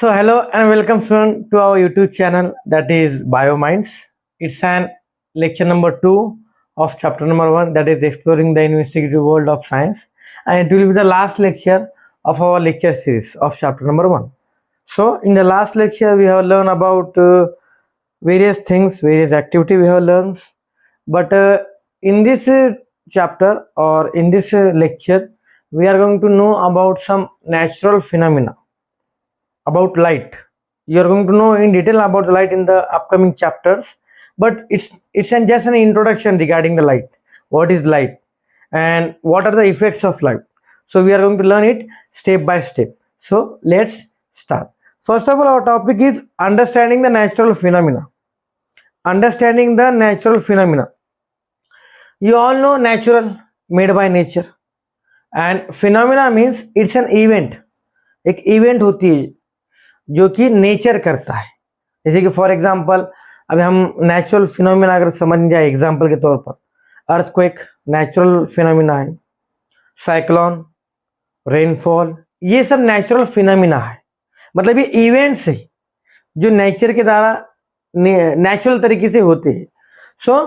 So hello and welcome student to our YouTube channel, that is BioMinds. It's an lecture number 2 of chapter number 1, that is exploring the investigative world of science, and it will be the last lecture of our lecture series of chapter number 1. So in the last lecture we have learned about various things, various activity we have learned, but in this chapter or in this lecture we are going to know about some natural phenomena about light. You are going to know in detail about the light in the upcoming chapters, but just an introduction regarding the light. What is light and what are the effects of light? So we are going to learn it step by step. So let's start. First of all, our topic is understanding the natural phenomena. Understanding the natural phenomena. You all know natural, made by nature, and phenomena means it's an event. एक event होती है जो कि nature करता है. जैसे कि for example अभी हम नेचुरल फिनोमिना अगर समझ जाए एग्जांपल के तौर पर, अर्थक्वेक नेचुरल फिनोमिना है, साइक्लोन, रेनफॉल, ये सब नेचुरल फिनोमिना है. मतलब ये इवेंट्स है जो नेचर के द्वारा नेचुरल तरीके से होते हैं. So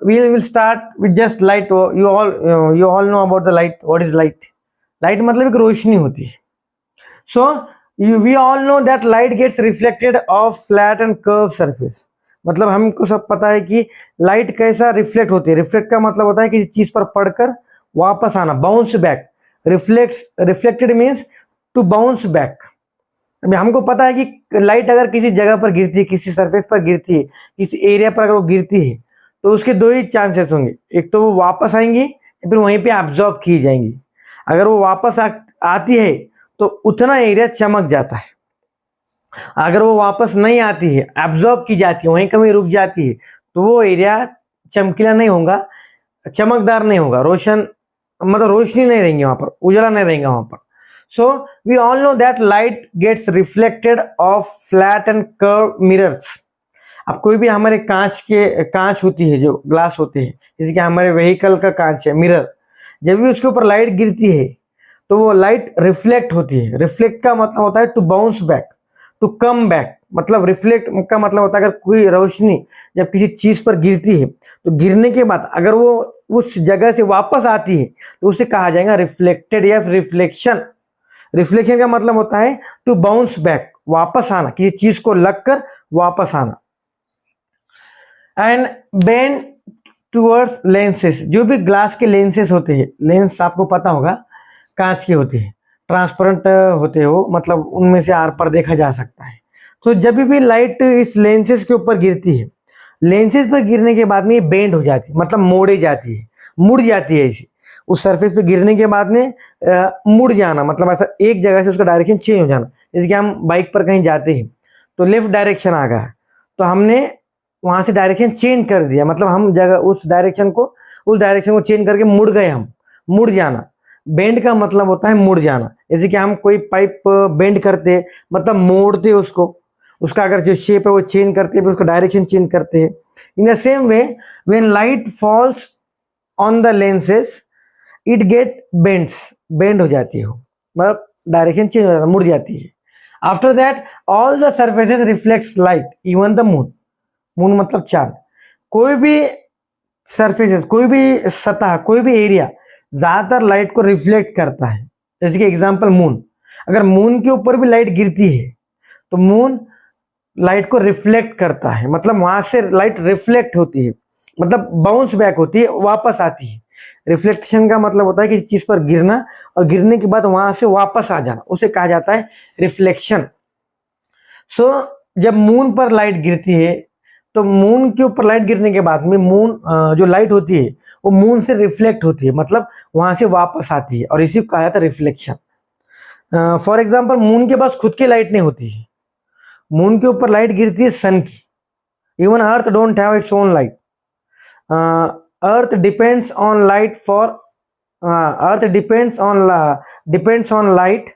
we will start with just light. You all know about the light. What is light? Light मतलब एक रोशनी होती है. So we all know that light gets reflected off flat and curved surface. मतलब हमको सब पता है कि लाइट कैसा रिफ्लेक्ट होती है. रिफ्लेक्ट का मतलब होता है किसी चीज पर पड़कर वापस आना, bounce back. Reflected means to bounce back. हमको पता है कि लाइट अगर किसी जगह पर गिरती है, किसी सरफेस पर गिरती है, किसी एरिया पर अगर वो गिरती है, तो उसके दो ही चांसेस होंगे. एक तो वो वापस आएंगी या फिर वहीं पे एब्जॉर्ब की जाएंगी. अगर वो वापस आती है तो उतना एरिया चमक जाता है. अगर वो वापस नहीं आती है, एब्जॉर्ब की जाती है, वहीं कहीं रुक जाती है, तो वो एरिया चमकीला नहीं होगा, चमकदार नहीं होगा, रोशन मतलब रोशनी नहीं रहेंगी वहां पर, उजाला नहीं रहेगा वहां पर. So we all know that light gets reflected off flat and curve mirrors. अब कोई भी हमारे कांच होती है, जो ग्लास होते हैं, जैसे कि हमारे व्हीकल का कांच है, मिरर, जब भी उसके ऊपर लाइट गिरती है तो वो लाइट रिफ्लेक्ट होती है. रिफ्लेक्ट का मतलब होता है to bounce back, to come back. मतलब रिफ्लेक्ट का मतलब होता है अगर कोई रोशनी जब किसी चीज पर गिरती है तो गिरने के बाद अगर वो उस जगह से वापस आती है तो उसे कहा जाएगा रिफ्लेक्टेड या रिफ्लेक्शन. रिफ्लेक्शन का मतलब होता है टू बाउंस बैक, वापस आना, किसी चीज को लगकर वापस आना. And bend towards lenses. जो भी ग्लास के लेंसेस होते हैं, लेंस आपको पता होगा कांच के होते हैं, ट्रांसपेरेंट होते हैं वो, मतलब उनमें से आर पर देखा जा सकता है. तो जब भी लाइट इस लेंसेस के ऊपर गिरती है, लेंसेस पर गिरने के बाद में ये बेंड हो जाती है, मतलब मोड़े जाती है, मुड़ जाती है. इसी उस सरफेस पे गिरने के बाद में मुड़ जाना, मतलब ऐसा एक जगह से उसका डायरेक्शन चेंज हो जाना. जैसे कि हम बाइक पर कहीं जाते हैं तो लेफ्ट डायरेक्शन आ गया, तो हमने वहां से डायरेक्शन चेंज कर दिया, मतलब हम जगह उस डायरेक्शन को चेंज करके मुड़ गए. हम मुड़ जाना. बेंड का मतलब होता है मुड़ जाना. जैसे कि हम कोई पाइप बेंड करते हैं, मतलब मोड़ते उसको, उसका अगर जो शेप है वो चेंज करते हैं, फिर उसका डायरेक्शन चेंज करते हैं. In the same way when light falls on the lenses it get bend हो जाती है, मतलब डायरेक्शन चेंज हो जाता है, मुड़ जाती है. After that all the surfaces reflects light, even the moon. Moon मतलब चांद. कोई भी सरफेसेस, कोई भी सतह, कोई भी एरिया ज्यादातर लाइट को रिफ्लेक्ट करता है. जैसे कि एग्जांपल मून. अगर मून के ऊपर भी लाइट गिरती है तो मून लाइट को रिफ्लेक्ट करता है, मतलब वहां से लाइट रिफ्लेक्ट होती है, मतलब बाउंस बैक होती है, वापस आती है. रिफ्लेक्शन का मतलब होता है किसी चीज पर गिरना और गिरने के बाद वहां से वापस आ जाना, उसे कहा जाता है रिफ्लेक्शन. सो जब मून पर लाइट गिरती है तो मून के ऊपर लाइट गिरने के बाद में मून जो लाइट होती है वो मून से रिफ्लेक्ट होती है, मतलब वहां से वापस आती है, और इसी को कहा जाता है रिफ्लेक्शन. फॉर एग्जांपल मून के पास खुद की लाइट नहीं होती है, मून के ऊपर लाइट गिरती है सन की. Even earth don't have its own light. Earth depends on light for earth depends on light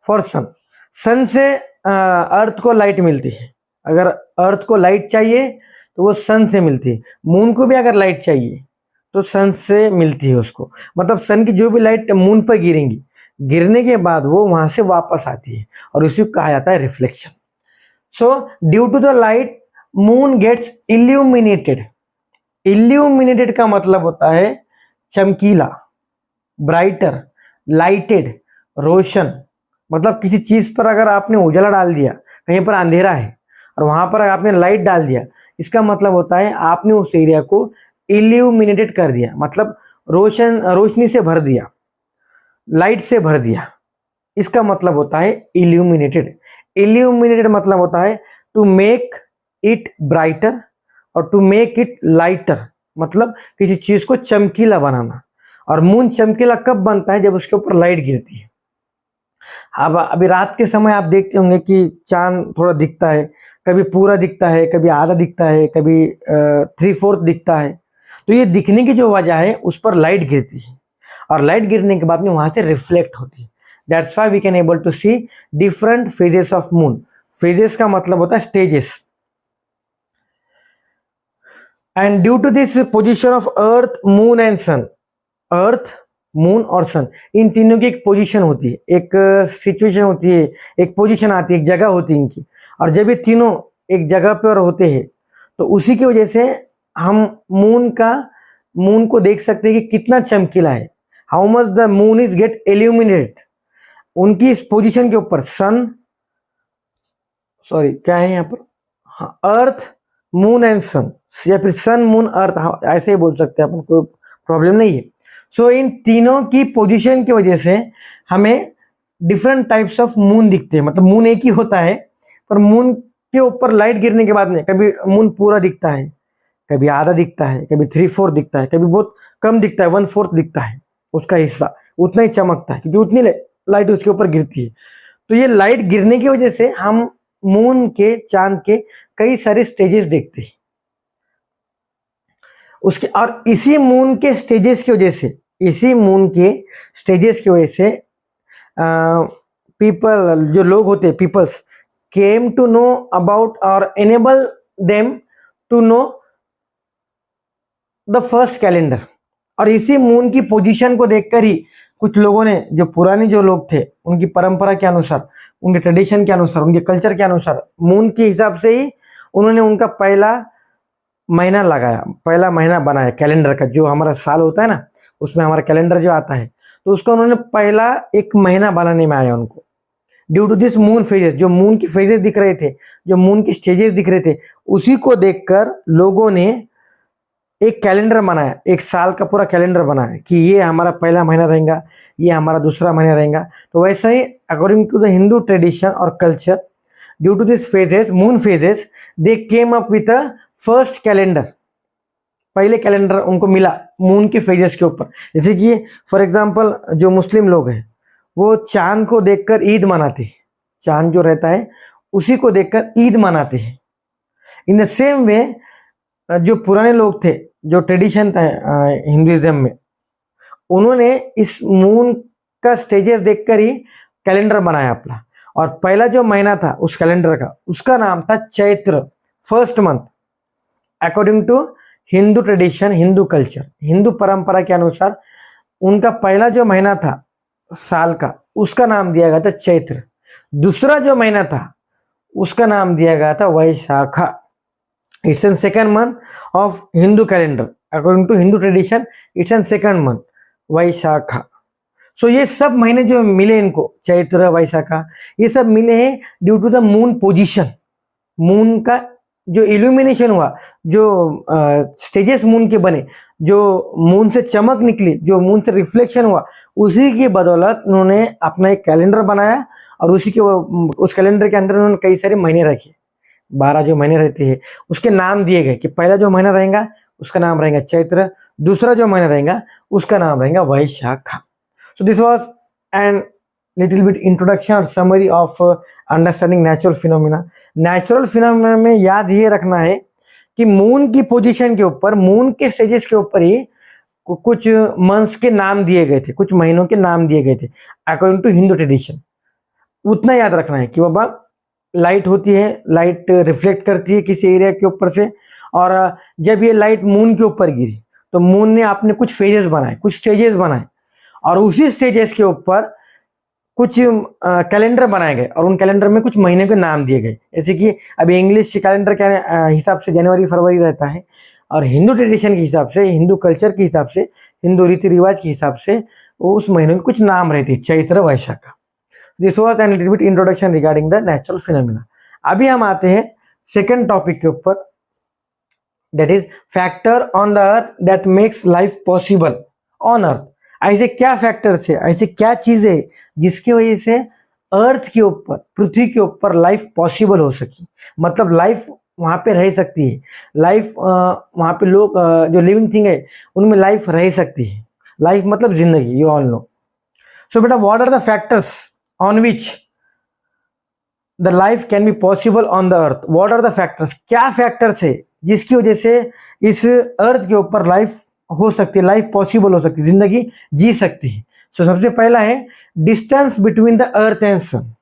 for sun. Sun से अर्थ को लाइट मिलती है. अगर अर्थ को लाइट चाहिए तो वो सन से मिलती है. मून को भी अगर लाइट चाहिए तो सन से मिलती है उसको. मतलब सन की जो भी लाइट मून पर गिरेंगी गिरने के बाद वो वहां से वापस आती है और उसी को कहा जाता है reflection. So due to the light moon gets illuminated. Illuminated का मतलब होता है चमकीला, ब्राइटर, लाइटेड, रोशन। मतलब किसी चीज पर अगर आपने उजाला डाल दिया, कहीं पर अंधेरा है और वहां पर आपने लाइट डाल दिया, इसका मतलब होता है आपने उस एरिया को इल्यूमिनेटेड कर दिया, मतलब रोशनी से भर दिया, लाइट से भर दिया। इसका मतलब होता है इल्यूमिनेटेड। इल्यूमिनेटेड मतलब होता है टू मेक इट ब्राइटर और टू मेक इट लाइटर, मतलब किसी चीज को चमकीला बनाना। और मून चमकीला कब बनता है? जब उसके ऊपर लाइट गिरती है। अब अभी रात के समय आप देखते होंगे कि चांद थोड़ा दिखता है, कभी पूरा दिखता है, कभी आधा दिखता है, कभी 3/4 दिखता है। तो ये दिखने की जो वजह है, उस पर लाइट गिरती है और लाइट गिरने के बाद में वहां से रिफ्लेक्ट होती है। That's why we can able to see different phases of moon. Phases का मतलब होता है stages. And due to this position of earth, moon and sun, earth, moon और सन, इन तीनों की एक पोजीशन होती है, एक सिचुएशन होती है, एक पोजीशन आती है, एक जगह होती है इनकी। और जब ये तीनों एक जगह पर होते हैं तो उसी की वजह से हम मून को देख सकते हैं कि कितना चमकीला है, how much the moon is get illuminated. उनकी इस पोजीशन के ऊपर सन, सॉरी क्या है यहाँ पर, हाँ, अर्थ, मून एंड सन, या फिर सन, मून, अर्थ, हाँ, ऐसे ही बोल सकते हैं अपन, कोई प्रॉब्लम नहीं है। सो इन तीनों की पोजीशन की वजह से हमें डिफरेंट टाइप्स ऑफ मून दिखते हैं। मतलब मून एक ही होता है, पर मून के ऊपर लाइट गिरने के बाद में कभी मून पूरा दिखता है, कभी आधा दिखता है, कभी 3/4 दिखता है, कभी बहुत कम दिखता है, 1/4 दिखता है उसका हिस्सा, उतना ही चमकता है क्योंकि उतनी लाइट उसके ऊपर गिरती है। तो ये लाइट गिरने की वजह से हम मून के, चांद के कई सारे स्टेजेस देखते हैं उसके। और इसी मून के स्टेजेस की वजह से, इसी मून के स्टेजेस की वजह से पीपल, जो लोग होते हैं, peoples came to know about और enable them to know the first calendar. और इसी मून की पोजीशन को देखकर ही कुछ लोगों ने, जो पुराने जो लोग थे, उनकी परंपरा के अनुसार, उनके ट्रेडिशन के अनुसार, उनके कल्चर के अनुसार, मून के हिसाब से ही उन्होंने उनका पहला महीना लगाया, पहला महीना बनाया कैलेंडर का। जो हमारा साल होता है ना, उसमें हमारा कैलेंडर जो आता है, तो उसको उन्होंने पहला एक महीना बनाने में आया उनको। Due to this moon phases, जो मून की फेजेस दिख रहे थे, जो मून की स्टेजेस दिख रहे थे, उसी को देखकर लोगों ने एक कैलेंडर बनाया, एक साल का पूरा कैलेंडर बनाया कि ये हमारा पहला महीना रहेगा, ये हमारा दूसरा महीना रहेगा। तो वैसे ही according to the Hindu tradition और culture, due to this phases, moon phases, they came up with a first calendar. पहले कैलेंडर उनको मिला मून के फेजेस के ऊपर। जैसे कि फॉर एग्जांपल जो मुस्लिम लोग हैं, वो चांद को देखकर ईद मनाते हैं, चांद जो रहता है उसी को देखकर ईद मनाते हैं। इन द सेम वे जो पुराने लोग थे, जो ट्रेडिशन था हिंदुइज्म में, उन्होंने इस मून का स्टेजेस देखकर ही कैलेंडर बनाया अपना। और पहला जो महीना था उस कैलेंडर का, उसका नाम था Chaitra, first month. According to Hindu tradition, Hindu culture, Hindu परंपरा के अनुसार उनका पहला जो महीना था साल का, उसका नाम दिया गया था चैत्र। दूसरा जो महीना था उसका नाम दिया गया था Vaishakha. It's an second month of Hindu calendar. According to Hindu tradition it's an second month, Vaishakha. So ये सब महीने जो मिले इनको, चैत्र, वैशाखा, ये सब मिले हैं due to the moon position. Moon का जो इल्यूमिनेशन हुआ, जो स्टेजेस मून के बने, जो मून से चमक निकली, जो मून से रिफ्लेक्शन हुआ, उसी की बदौलत उन्होंने अपना एक कैलेंडर बनाया। और उसी के उस कैलेंडर के अंदर उन्होंने कई सारे महीने रखे, 12 जो महीने रहते हैं उसके नाम दिए गए कि पहला जो महीना रहेगा उसका नाम रहेगा चैत्र, दूसरा जो महीना रहेगा उसका नाम रहेगा Vaishakha. So this was an little bit introduction और summary of understanding natural phenomena. Natural phenomena में याद ये रखना है कि मून की पोजीशन के ऊपर, मून के स्टेजेस के ऊपर ही कुछ मंथ्स के नाम दिए गए थे, कुछ महीनों के नाम दिए गए थे अकॉर्डिंग टू हिंदू ट्रेडिशन। उतना याद रखना है कि बाबा लाइट होती है, लाइट रिफ्लेक्ट करती है किसी एरिया के ऊपर से, और जब ये लाइट मून के ऊपर गिरी तो मून ने अपने कुछ फेजेस बनाए, कुछ स्टेजेस बनाए, और उसी स्टेजेस के ऊपर कुछ कैलेंडर बनाए गए और उन कैलेंडर में कुछ महीने के नाम दिए गए। जैसे कि अभी इंग्लिश कैलेंडर के हिसाब से जनवरी फरवरी रहता है, और हिंदू ट्रेडिशन के हिसाब से, हिंदू कल्चर के हिसाब से, हिंदू रीति रिवाज के हिसाब से उस महीनों के कुछ नाम रहते हैं, Chaitra Vaishakh. This was an little bit introduction regarding the natural phenomena. अभी हम आते हैं सेकेंड टॉपिक के ऊपर, that is factor on the earth that makes life possible on earth. ऐसे क्या फैक्टर्स है, ऐसे क्या चीजें है जिसकी वजह से अर्थ के ऊपर, पृथ्वी के ऊपर लाइफ पॉसिबल हो सकी, मतलब लाइफ वहां पे रह सकती है, लाइफ वहां पे लोग जो लिविंग थिंग है उनमें लाइफ रह सकती है। लाइफ मतलब जिंदगी, यू ऑल नो। सो बेटा, what are the factors on which the life can be possible on the earth? What are the factors, क्या फैक्टर्स है जिसकी वजह से इस अर्थ के ऊपर लाइफ हो सकती है, लाइफ पॉसिबल हो सकती है, जिंदगी जी सकती है। सो सबसे पहला है distance between the earth and sun.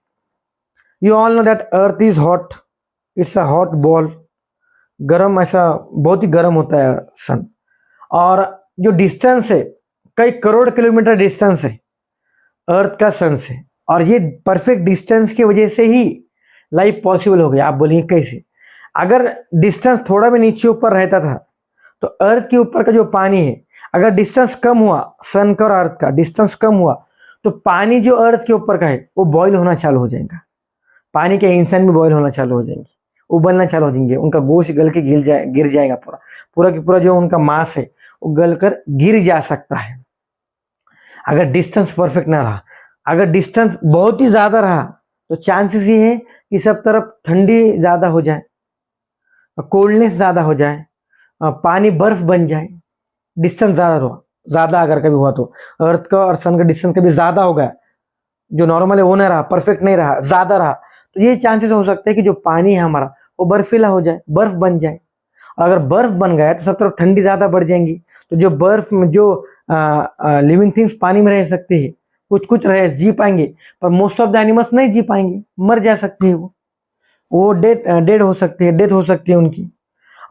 You all know that earth is hot, it's a hot ball, गर्म, ऐसा बहुत ही गर्म होता है सन। और जो डिस्टेंस है, कई करोड़ किलोमीटर डिस्टेंस है अर्थ का सन से, और ये परफेक्ट डिस्टेंस की वजह से ही लाइफ पॉसिबल हो गया। आप बोलेंगे कैसे? अगर डिस्टेंस थोड़ा भी नीचे ऊपर रहता था तो अर्थ के ऊपर का जो पानी है, अगर डिस्टेंस कम हुआ, सन का और अर्थ का डिस्टेंस कम हुआ, तो पानी जो अर्थ के ऊपर का है वो बॉईल होना चालू हो जाएगा। पानी के इंसान भी बॉईल होना चालू हो जाएंगे, उबलना चालू हो जाएंगे, उनका गोश्त गल के गिर जाएगा, पूरा पूरा की पूरा जो उनका मांस है वो गल कर गिर जा सकता है अगर डिस्टेंस परफेक्ट ना रहा। अगर डिस्टेंस बहुत ही ज्यादा रहा तो चांसेस ये है कि सब तरफ ठंडी ज्यादा हो जाए, कोल्डनेस ज्यादा हो जाए, पानी बर्फ बन जाए। डिस्टेंस ज्यादा अगर कभी हुआ तो अर्थ का और सन का डिस्टेंस कभी ज्यादा हो गया, जो नॉर्मल है वो नहीं रहा, परफेक्ट नहीं रहा, ज्यादा रहा, तो ये चांसेस हो सकते हैं कि जो पानी है हमारा वो बर्फीला हो जाए, बर्फ बन जाए। और अगर बर्फ बन गया तो सब तरफ ठंडी ज्यादा बढ़ जाएंगी, तो जो बर्फ में जो लिविंग थिंग्स पानी में रह सकते हैं, कुछ कुछ रह जी पाएंगे, पर मोस्ट ऑफ द एनिमल्स नहीं जी पाएंगे, मर जा सकते हैं, वो डेड हो सकती है, डेथ हो सकती है उनकी।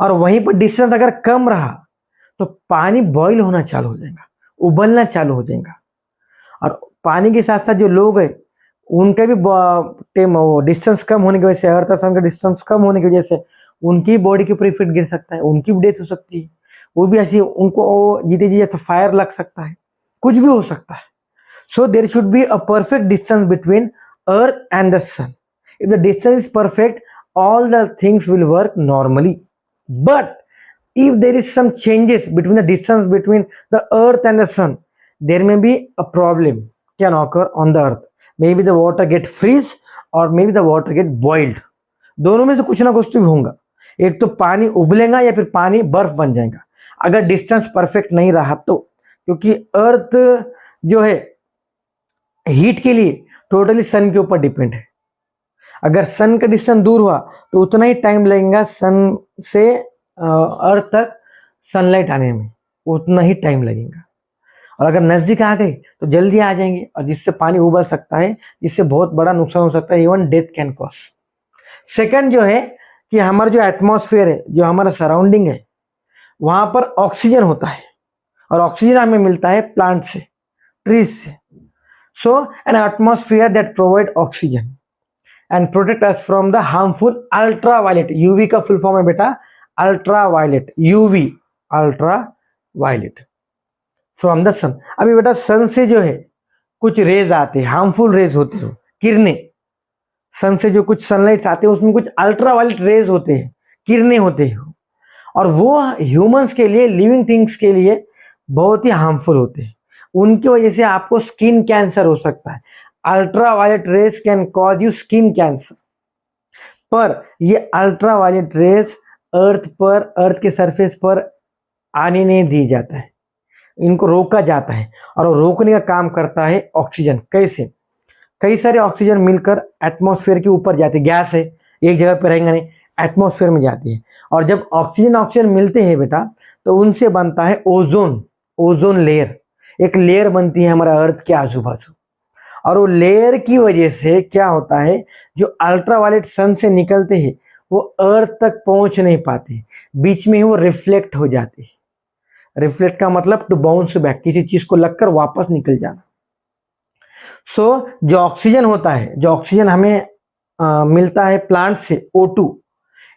और वहीं पर डिस्टेंस अगर कम रहा तो पानी बॉईल होना चालू हो जाएगा, उबलना चालू हो जाएगा। और पानी के साथ साथ जो लोग हैं उनका भी डिस्टेंस कम होने की वजह से, अर्थ और सन का डिस्टेंस कम होने की वजह से उनकी बॉडी के ऊपर इफेक्ट गिर सकता है, उनकी भी डेथ हो सकती है। वो भी ऐसी, उनको जीते जी जैसे फायर लग सकता है, कुछ भी हो सकता है। So there should be a perfect distance between earth and the sun. If the distance is perfect, all the things will work normally. But if there is some changes between the distance between the earth and the sun, there may be a problem can occur on the earth. Maybe the water get freeze or maybe the water get boiled. दोनों में से कुछ ना कुछ तो भी होगा, एक तो पानी उबलेगा या फिर पानी बर्फ बन जाएगा अगर डिस्टेंस परफेक्ट नहीं रहा तो। क्योंकि अर्थ जो है हीट के लिए टोटली सन के ऊपर डिपेंड है। अगर सन का डिस्टेंस दूर हुआ तो उतना ही टाइम लगेगा सन से अर्थ तक सनलाइट आने में, उतना ही टाइम लगेगा। और अगर नजदीक आ गए तो जल्दी आ जाएंगे, और जिससे पानी उबल सकता है, जिससे बहुत बड़ा नुकसान हो सकता है, even death can cause. Second जो है कि हमारा जो एटमॉस्फेयर है, जो हमारा सराउंडिंग है, वहां पर ऑक्सीजन होता है, और ऑक्सीजन हमें मिलता है प्लांट से, ट्रीज से। So an atmosphere that provide oxygen and protect us from the harmful ultraviolet, UV का फुल फॉर्म है बेटा ultraviolet, UV ultraviolet from the sun. अभी बेटा सन से जो है कुछ रेज आते हैं, हार्मफुल रेज होते हैं, किरणें, सन से जो कुछ सनलाइट आते हैं उसमें कुछ अल्ट्रावायलेट रेज होते हैं, किरणें होते हैं, और वो ह्यूमंस के लिए, लिविंग थिंग्स के लिए बहुत ही हार्मफुल होते हैं। उनकी वजह से आपको स्किन कैंसर हो सकता है। Ultraviolet rays can cause you skin cancer. पर ये अल्ट्रावायलेट रेस अर्थ पर, अर्थ के सरफेस पर आने नहीं दी जाता है, इनको रोका जाता है। और रोकने का काम करता है ऑक्सीजन। कैसे? कई सारे ऑक्सीजन मिलकर एटमॉस्फेयर के ऊपर जाते, गैस है एक जगह पर रहेंगे नहीं, एटमॉस्फेयर में जाती है। और जब ऑक्सीजन मिलते हैं बेटा तो उनसे बनता है ओजोन, ओजोन लेयर, एक लेयर बनती है हमारा अर्थ के आजू बाजू। और वो लेयर की वजह से क्या होता है, जो अल्ट्रावायलेट सन से निकलते हैं वो अर्थ तक पहुंच नहीं पाते, बीच में ही वो रिफ्लेक्ट हो जाते हैं। रिफ्लेक्ट का मतलब टू बाउंस बैक, किसी चीज को लगकर वापस निकल जाना। सो जो ऑक्सीजन होता है, जो ऑक्सीजन हमें मिलता है प्लांट से, O2,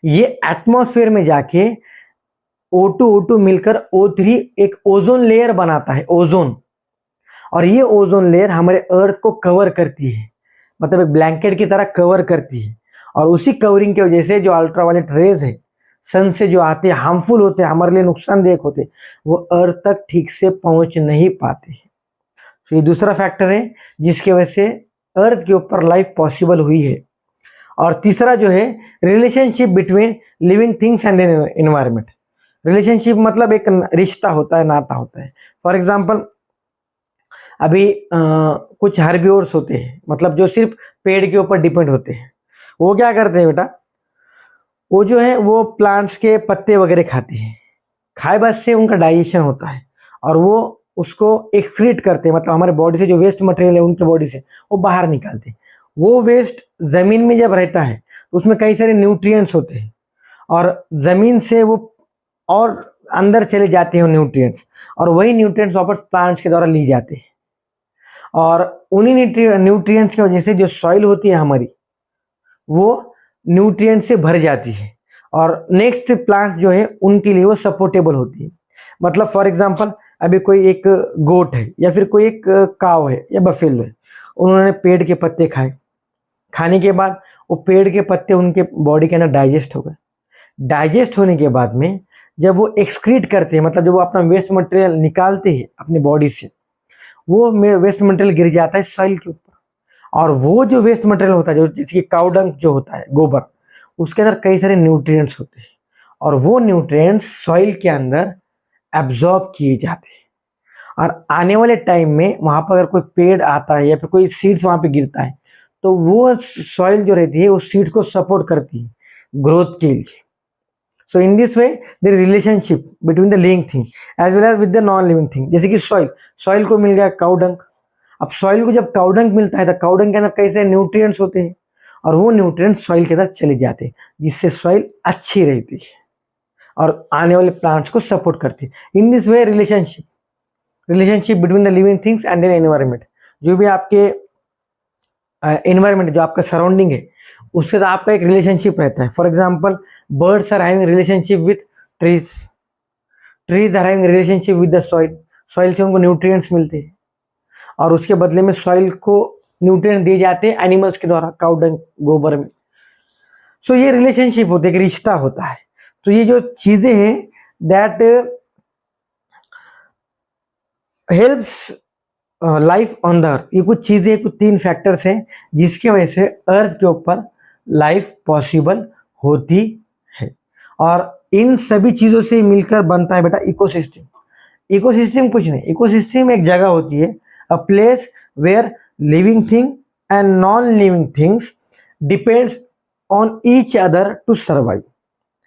ये एटमॉस्फेयर में जाके O2 मिलकर O3 एक ओजोन लेयर बनाता है, ओजोन। और ये ओजोन लेयर हमारे अर्थ को कवर करती है, मतलब एक ब्लैंकेट की तरह कवर करती है। और उसी कवरिंग की वजह से जो अल्ट्रावायलेट रेज है सन से जो आते हैं, हार्मफुल होते हैं, हमारे लिए नुकसानदायक होते हैं, वो अर्थ तक ठीक से पहुंच नहीं पाते। तो ये दूसरा फैक्टर है जिसकी वजह से अर्थ के ऊपर लाइफ पॉसिबल हुई है। और तीसरा जो है relationship between living things and environment. Relationship मतलब एक रिश्ता होता है, नाता होता है। फॉर एग्जाम्पल अभी कुछ हर्बिवोर्स होते हैं, मतलब जो सिर्फ पेड़ के ऊपर डिपेंड होते हैं। वो क्या करते हैं बेटा, वो जो है वो प्लांट्स के पत्ते वगैरह खाते हैं। खाए बाद से उनका डाइजेशन होता है और वो उसको एक्सक्रीट करते हैं, मतलब हमारे बॉडी से जो वेस्ट मटेरियल है उनके बॉडी से वो बाहर निकालते हैं। वो वेस्ट जमीन में जब रहता है तो उसमें कई सारे न्यूट्रिएंट्स होते हैं और जमीन से वो और अंदर चले जाते हैं न्यूट्रिएंट्स, और वही न्यूट्रिएंट्स वापस प्लांट्स के द्वारा ली जाते हैं। और उन्हीं न्यूट्रिएंट्स की वजह से जो सॉइल होती है हमारी, वो न्यूट्रिएंट से भर जाती है और नेक्स्ट प्लांट्स जो है उनके लिए वो सपोर्टेबल होती है। मतलब फॉर एग्जांपल अभी कोई एक गोट है या फिर कोई एक काव है या बफेलो है, उन्होंने पेड़ के पत्ते खाए। खाने के बाद वो पेड़ के पत्ते उनके बॉडी के अंदर डाइजेस्ट हो गए। डाइजेस्ट होने के बाद में जब वो एक्सक्रीट करते हैं, मतलब जब वो अपना वेस्ट मटेरियल निकालते हैं अपनी बॉडी से, वो वेस्ट मटेरियल गिर जाता है सॉइल के ऊपर। और वो जो वेस्ट मटेरियल होता है, जो जैसे कि काउडंग जो होता है, गोबर, उसके अंदर कई सारे न्यूट्रिएंट्स होते हैं और वो न्यूट्रिएंट्स सॉइल के अंदर एब्जॉर्ब किए जाते हैं। और आने वाले टाइम में वहाँ पर अगर कोई पेड़ आता है या फिर कोई सीड्स वहाँ पे गिरता है तो वो सॉइल जो रहती है उस सीड्स को सपोर्ट करती है ग्रोथ के लिए। So in this way there is relationship between the living thing as well as with the non living thing. जैसे कि सॉइल को मिल गया काउडंग। अब सॉइल को जब काउडंग मिलता है तो काउडंग के अंदर कई सारे न्यूट्रिएंट्स होते हैं और वो न्यूट्रिएंट्स सॉइल के अंदर चले जाते हैं, जिससे सॉइल अच्छी रहती है और आने वाले प्लांट्स को सपोर्ट करती है। In this way relationship between the living things and then environment. जो भी आपके एनवायरनमेंट, जो आपका सराउंडिंग है, उससे तो आपका एक रिलेशनशिप रहता है। For example birds are having relationship with trees are having relationship with the soil से उनको न्यूट्रिएंट्स मिलते हैं और उसके बदले में सॉइल को न्यूट्रिएंट दिए जाते हैं एनिमल्स के द्वारा, काउडंग, गोबर में। सो ये रिलेशनशिप होता है, एक रिश्ता होता है। तो ये जो चीजें हैं that helps life on the अर्थ, ये कुछ चीजें, कुछ 3 फैक्टर्स हैं जिसकी वजह से अर्थ के ऊपर लाइफ पॉसिबल होती है। और इन सभी चीजों से मिलकर बनता है बेटा इकोसिस्टम। इकोसिस्टम कुछ नहीं, इकोसिस्टम एक जगह होती है, a place where living thing and non living things depends on each other to survive.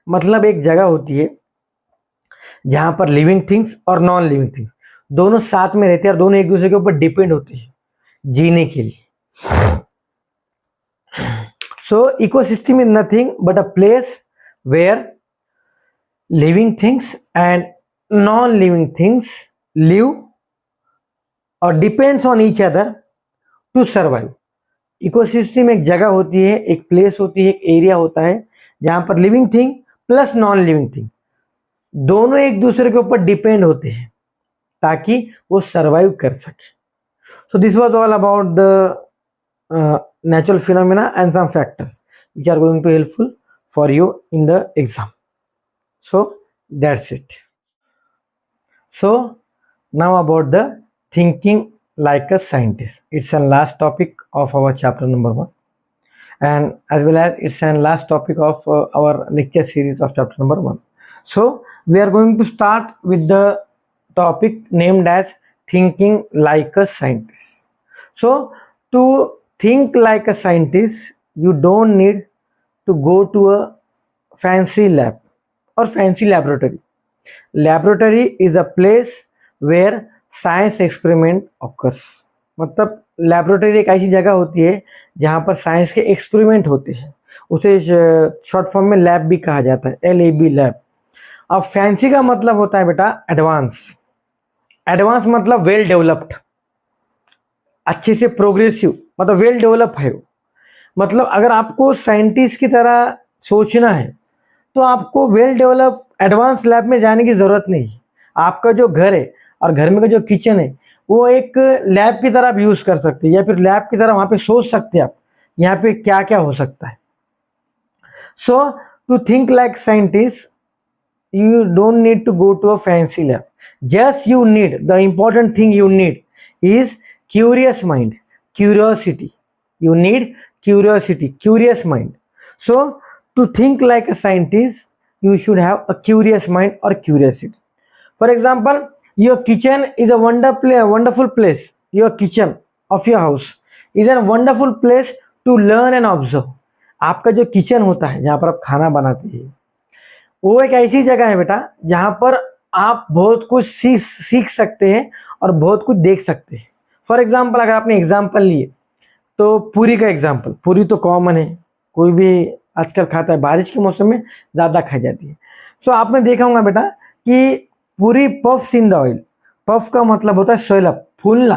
मतलब एक जगह होती है जहां पर लिविंग थिंग्स और नॉन लिविंग थिंग्स दोनों साथ में रहते हैं और दोनों एक दूसरे के ऊपर डिपेंड होते हैं जीने के लिए। So ecosystem is nothing but a place where living things and non living things live और depends on each other to survive. Ecosystem एक जगह होती है, एक प्लेस होती है, एक एरिया होता है जहां पर living thing plus non living thing दोनों एक दूसरे के ऊपर डिपेंड होते हैं ताकि वो सर्वाइव कर सके। सो this was all about the natural phenomena and some factors which are going to helpful for you in the exam. So that's it. So now about the thinking like a scientist. It's a last topic of our chapter number 1 and as well as it's a last topic of our lecture series of chapter number 1. So we are going to start with the topic named as thinking like a scientist. So to think like a scientist, you don't need to go to a fancy lab or fancy laboratory. Laboratory is a place where science experiment occurs. मतलब laboratory एक ऐसी जगह होती है जहाँ पर science के experiment होते हैं, उसे शॉर्ट फॉर्म में लैब भी कहा जाता है, LAB लैब। अब फैंसी का मतलब होता है बेटा एडवांस। एडवांस मतलब वेल डेवलप्ड, अच्छे से प्रोग्रेसिव, मतलब वेल डेवलप है वो। मतलब अगर आपको साइंटिस्ट की तरह सोचना है तो आपको वेल डेवलप एडवांस लैब में जाने की ज़रूरत नहीं है। आपका जो घर है और घर में का जो किचन है वो एक लैब की तरह आप यूज़ कर सकते हैं, या फिर लैब की तरह वहाँ पे सोच सकते हैं आप यहाँ पे क्या क्या हो सकता है। So to think like scientist you don't need to go to a fancy lab. Just you need, the important thing you need is curious mind, curiosity. You need curiosity, curious mind. So to think like a scientist you should have a curious mind or curiosity. For example, your kitchen is a wonderful place. Your kitchen of your house is a wonderful place to learn and observe. आपका जो kitchen होता है जहाँ पर आप खाना बनाते हैं वो एक ऐसी जगह है बेटा जहाँ पर आप बहुत कुछ सीख सकते हैं और बहुत कुछ देख सकते हैं। फॉर एग्जाम्पल अगर आपने एग्जाम्पल लिए तो पूरी का एग्जाम्पल, पूरी तो कॉमन है, कोई भी आजकल खाता है, बारिश के मौसम में ज़्यादा खाई जाती है। सो आपने देखा होगा बेटा कि पूरी puffs in the oil, puff का मतलब होता है स्वेल अप, फूलना।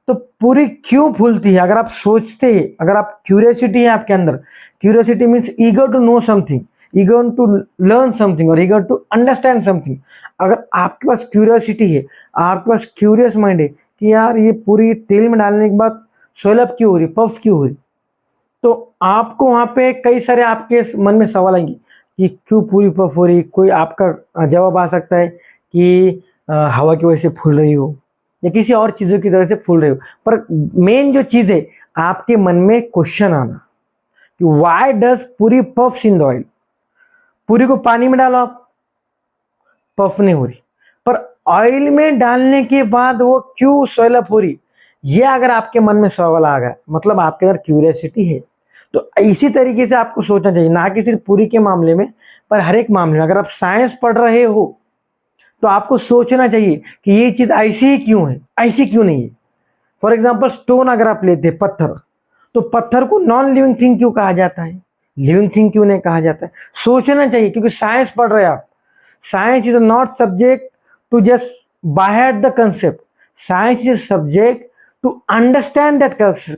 तो पूरी क्यों फूलती है? अगर आप सोचते हैं, अगर आप क्यूरियोसिटी है आपके अंदर, curiosity means eager to know something, eager to learn something और ईगर टू अंडरस्टैंड समथिंग। अगर आपके पास क्यूरियोसिटी है, आपके पास क्यूरियस माइंड है कि यार ये पूरी तेल में डालने के बाद सोलप क्यों हो रही, पफ क्यों हो रही, तो आपको वहाँ पे कई सारे आपके मन में सवाल आएंगे कि क्यों पूरी पफ हो रही। कोई आपका जवाब आ सकता है कि हवा की वजह से फूल रही हो या किसी और चीज़ों की तरह से फूल रही हो। पर मेन जो चीज़ है आपके मन में क्वेश्चन आना कि वाई डज पूरी पफ्स इन द ऑयल। पूरी को पानी में डालो आप, पफ नहीं हो रही, पर ऑयल में डालने के बाद वो क्यों स्वेल अप हो रही। ये अगर आपके मन में सवाल आ गया मतलब आपके अंदर क्यूरियोसिटी है। तो इसी तरीके से आपको सोचना चाहिए, ना कि सिर्फ पूरी के मामले में पर हर एक मामले में। अगर आप साइंस पढ़ रहे हो तो आपको सोचना चाहिए कि ये चीज़ ऐसी ही क्यों है, ऐसी क्यों नहीं है। फॉर एग्जाम्पल स्टोन अगर आप लेते हैं, पत्थर, तो पत्थर को नॉन लिविंग थिंग क्यों कहा जाता है, लिविंग थिंग क्यों नहीं कहा जाता है। सोचना चाहिए क्योंकि साइंस पढ़ रहे हैं आप। Science is not subject to just by heart the concept, science is subject to understand that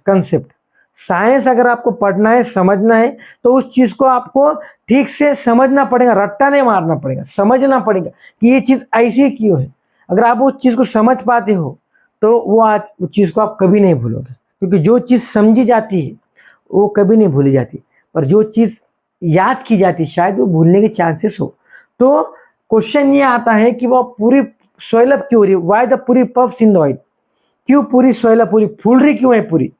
concept. Science अगर आपको पढ़ना है, समझना है, तो उस चीज़ को आपको ठीक से समझना पड़ेगा, रट्टा नहीं मारना पड़ेगा, समझना पड़ेगा कि ये चीज़ ऐसी क्यों है। अगर आप उस चीज़ को समझ पाते हो तो वो आज उस चीज़ को आप कभी नहीं भूलोगे, क्योंकि जो चीज़ समझी जाती है वो कभी नहीं भूली जाती, पर जो चीज़ याद की जाती है शायद वो भूलने के चांसेस हो। तो क्वेश्चन ये आता है कि वो पूरी सोइलअप क्यों हो रही है, वाई द पूरी पफ्स इन द ऑयल, क्यों पूरी सोइलअप पूरी फूल रही क्यों है पूरी।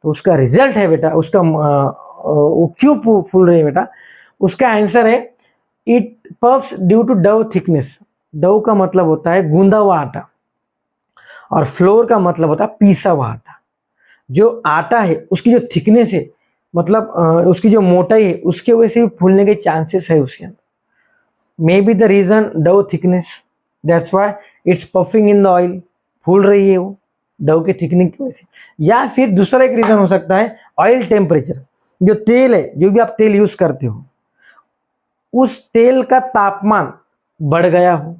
तो उसका रिजल्ट है बेटा, उसका वो क्यों फूल रही है बेटा, उसका आंसर है it puffs due to dough thickness. Dough का मतलब होता है गूंदा हुआ आटा और फ्लोर का मतलब होता है पीसा हुआ आटा। जो आटा है उसकी जो थिकनेस है, मतलब उसकी जो मोटाई है, उसके वजह से भी फूलने के चांसेस है उसके अंदर। Maybe the reason dough thickness, that's why it's puffing in the oil, फूल रही है वो डव के थिकनिंग की वजह से। या फिर दूसरा एक रीजन हो सकता है ऑयल टेम्परेचर। जो तेल है, जो भी आप तेल यूज करते हो, उस तेल का तापमान बढ़ गया हो,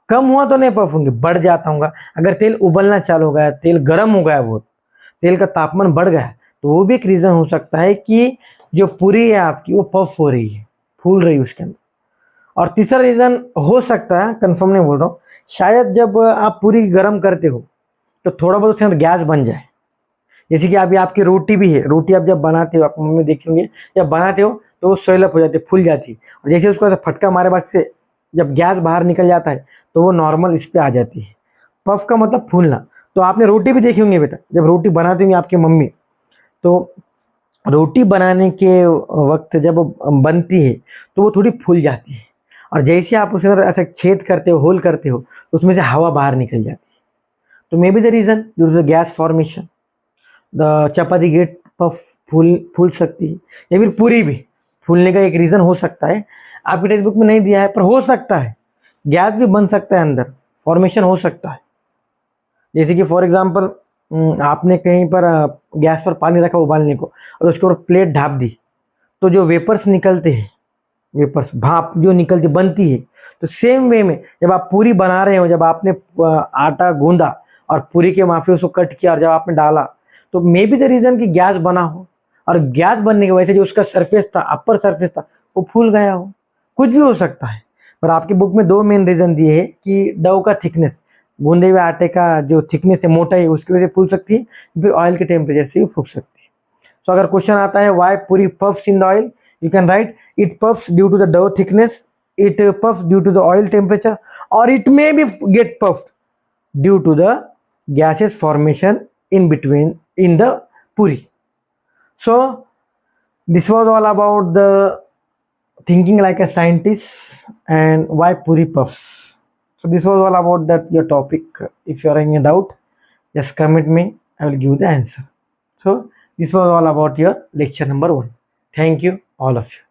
कम हुआ तो नहीं पफ होंगे, बढ़ जाता होगा। अगर तेल उबलना चालू हो गया, तेल गर्म हो गया, बहुत तेल का तापमान बढ़ गया, तो वो भी एक रीजन हो सकता है कि जो पूरी है आपकी वो पफ हो रही है, फूल रही है उसके अंदर। और तीसरा रीजन हो सकता है, कंफर्म नहीं बोल रहा हूँ, शायद जब आप पूरी गर्म करते हो तो थोड़ा बहुत उसके अंदर गैस बन जाए। जैसे कि अभी आपकी रोटी भी है, रोटी आप जब बनाते हो, आप मम्मी देखेंगे जब बनाते हो तो वो सोइलअप हो जाती है, फूल जाती है, और जैसे उसको ऐसा फटका मारे बाद से जब गैस बाहर निकल जाता है तो वो नॉर्मल इस पर आ जाती है। पफ का मतलब फूलना। तो आपने रोटी भी देखी होंगी बेटा, जब रोटी बनाती होंगी आपकी मम्मी, तो रोटी बनाने के वक्त जब बनती है तो वो थोड़ी फूल जाती है, और जैसे आप उसके अंदर ऐसा छेद करते हो, होल करते हो, तो उसमें से हवा बाहर निकल जाती है। तो maybe the reason due to the gas formation the chapati get puff फूल सकती है। या फिर पूरी भी फूलने का एक रीज़न हो सकता है, आपके टेक्स्ट बुक में नहीं दिया है पर हो सकता है। गैस भी बन सकता है, अंदर फॉर्मेशन हो सकता है। जैसे कि फॉर एग्जांपल आपने कहीं पर गैस पर पानी रखा उबालने को और उसके ऊपर प्लेट ढाप दी, तो जो वेपर्स निकलते हैं, वेपर्स भाप जो बनती है, तो सेम वे में जब आप पूरी बना रहे हो, जब आपने आटा गूंदा और पूरी के माफी उसको कट किया और जब आपने डाला तो मे बी द रीजन कि गैस बना हो, और गैस बनने की वजह से जो उसका सरफेस था, अपर सरफेस था, वो फूल गया हो। कुछ भी हो सकता है, पर आपकी बुक में 2 मेन रीजन दिए हैं कि डो का थिकनेस, गूंदे हुए आटे का जो थिकनेस है, मोटाई है, उसकी वजह से फूल सकती है, फिर ऑयल के टेम्परेचर से भी फूल सकती है। सो अगर क्वेश्चन आता है why puri puffs in the oil, you can write it puffs due to the dough thickness, it puffs due to the oil temperature, or it may be get puffed due to the gases formation in between in the puri. So this was all about the thinking like a scientist and why puri puffs. So this was all about that your topic. If you are in a doubt, just comment me, I will give the answer. So this was all about your lecture number 1. Thank you all of you.